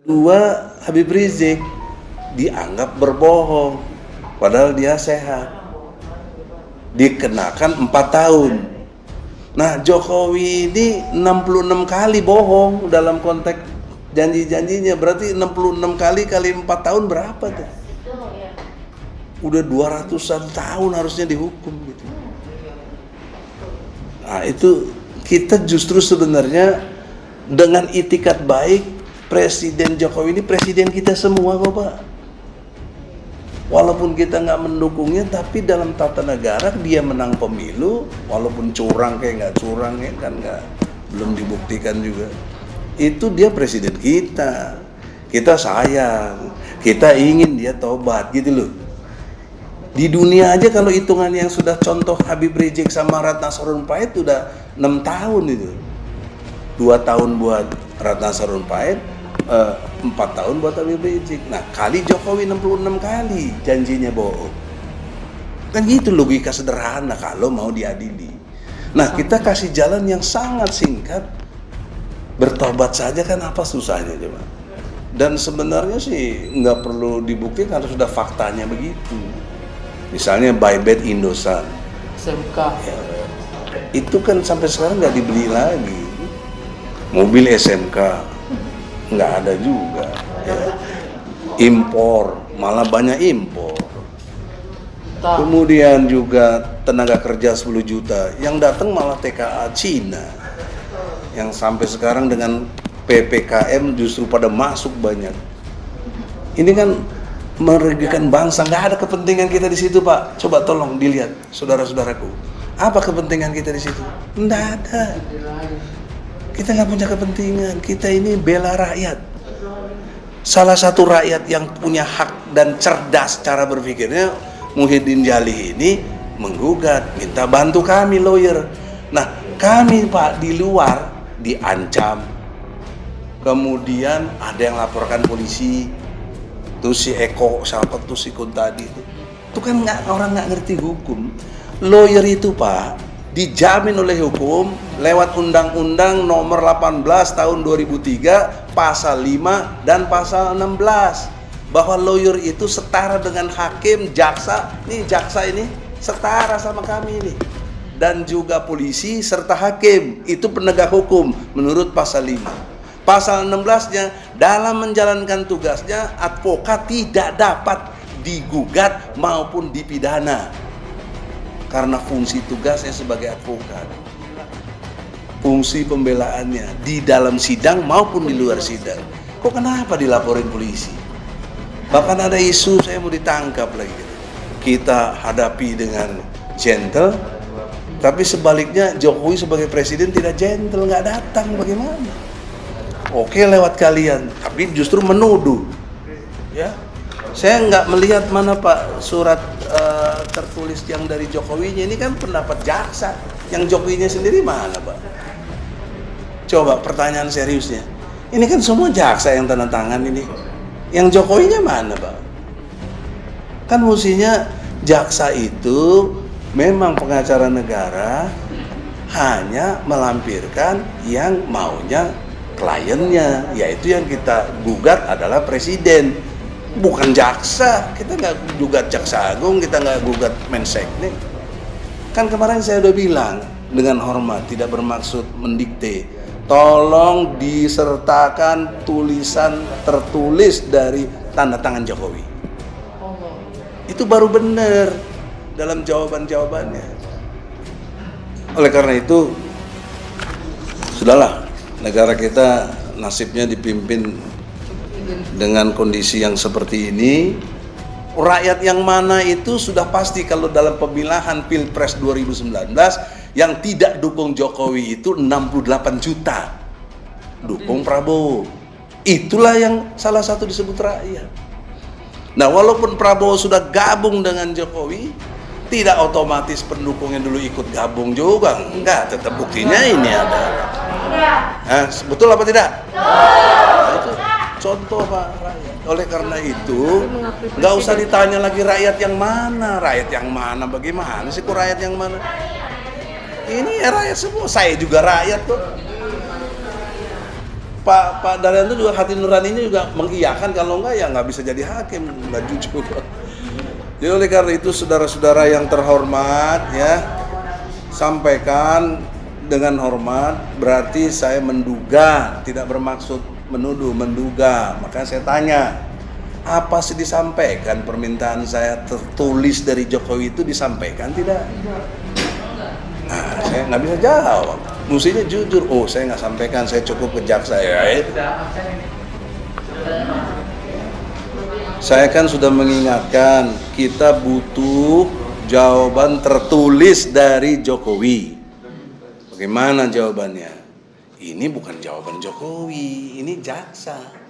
Dua, Habib Rizik dianggap berbohong, padahal dia sehat. Dikenakan 4 tahun. Nah, Jokowi ini 66 kali bohong dalam konteks janji-janjinya. Berarti 66 kali 4 tahun berapa tuh? Udah 200-an tahun harusnya dihukum gitu. Nah, itu kita justru sebenarnya dengan itikat baik, Presiden Jokowi ini presiden kita semua kok, Pak. Walaupun kita nggak mendukungnya, tapi dalam tata negara dia menang pemilu, walaupun curang kayak nggak curang ya kan belum dibuktikan juga. Itu dia presiden kita. Kita sayang, kita ingin dia tobat gitu loh. Di dunia aja kalau hitungan yang sudah contoh Habib Rizik sama Ratna Sarumpait udah 6 tahun itu. 2 tahun buat Ratna Sarumpait, 4 tahun buat Habib Rizik. Nah, kali Jokowi 66 kali janjinya bohong. Kan gitu logika sederhana kalau mau diadili. Nah, kita kasih jalan yang sangat singkat. Bertobat saja kan apa susahnya coba. Dan sebenarnya sih nggak perlu dibuktikan karena sudah faktanya begitu. Misalnya Bybet Indosat SMK ya, itu kan sampai sekarang nggak dibeli lagi. Mobil SMK nggak ada juga ya. Impor, malah banyak impor. Kemudian juga tenaga kerja 10 juta yang datang malah TKA Cina yang sampai sekarang dengan PPKM justru pada masuk banyak. Ini kan merugikan bangsa, nggak ada kepentingan kita di situ, Pak. Coba tolong dilihat, saudara-saudaraku. Apa kepentingan kita di situ? Nggak ada. Kita nggak punya kepentingan. Kita ini bela rakyat. Salah satu rakyat yang punya hak dan cerdas cara berpikirnya, Muhyiddin Jali ini menggugat, minta bantu kami lawyer. Nah, kami Pak di luar diancam. Kemudian ada yang laporkan polisi. Tuh si Eko, siapa tuh si Kun tadi itu kan orang nggak ngerti hukum. Lawyer itu Pak dijamin oleh hukum lewat Undang-Undang Nomor 18 Tahun 2003 Pasal 5 dan Pasal 16 bahwa lawyer itu setara dengan hakim, jaksa. Nih jaksa ini setara sama kami ini, dan juga polisi serta hakim itu penegak hukum menurut Pasal 5. Pasal 16-nya, dalam menjalankan tugasnya, advokat tidak dapat digugat maupun dipidana. Karena fungsi tugasnya sebagai advokat. Fungsi pembelaannya di dalam sidang maupun di luar sidang. Kok kenapa dilaporin polisi? Bahkan ada isu saya mau ditangkap lagi. Kita hadapi dengan gentle, tapi sebaliknya Jokowi sebagai presiden tidak gentle, nggak datang, bagaimana? Oke lewat kalian, tapi justru menuduh. Ya, saya nggak melihat mana Pak surat tertulis yang dari Jokowinya. Ini kan pendapat jaksa, yang Jokowinya sendiri mana Pak? Coba pertanyaan seriusnya. Ini kan semua jaksa yang tanda tangan ini. Yang Jokowinya mana Pak? Kan mestinya jaksa itu memang pengacara negara hanya melampirkan yang maunya kliennya, yaitu yang kita gugat adalah presiden, bukan jaksa. Kita nggak gugat jaksa agung, kita nggak gugat Menseknek. Kan kemarin saya udah bilang dengan hormat, tidak bermaksud mendikte. Tolong disertakan tulisan tertulis dari tanda tangan Jokowi. Itu baru benar dalam jawaban-jawabannya. Oleh karena itu, sudahlah. Negara kita nasibnya dipimpin dengan kondisi yang seperti ini. Rakyat yang mana itu sudah pasti kalau dalam pemilihan Pilpres 2019 yang tidak dukung Jokowi itu 68 juta. Dukung Prabowo. Itulah yang salah satu disebut rakyat. Nah, walaupun Prabowo sudah gabung dengan Jokowi, tidak otomatis pendukungnya dulu ikut gabung juga. Enggak, tetap buktinya ini ada. Betul apa tidak? Nah, itu contoh Pak rakyat. Oleh karena itu nggak usah ditanya lagi rakyat yang mana, bagaimana sih kok rakyat yang mana? Ini ya rakyat semua, saya juga rakyat kok. Pak Daryanto juga hati nuraninya juga mengiyakan, kalau enggak ya nggak bisa jadi hakim, nggak jujur. Jadi oleh karena itu saudara-saudara yang terhormat ya, sampaikan dengan hormat, berarti saya menduga, tidak bermaksud menuduh, menduga. Maka saya tanya, apa sih disampaikan permintaan saya tertulis dari Jokowi itu disampaikan tidak? Nah, saya nggak bisa jawab. Mestinya jujur, oh saya nggak sampaikan, saya cukup ke jaksa ya. Saya kan sudah mengingatkan, kita butuh jawaban tertulis dari Jokowi. Bagaimana jawabannya? Ini bukan jawaban Jokowi, ini jaksa.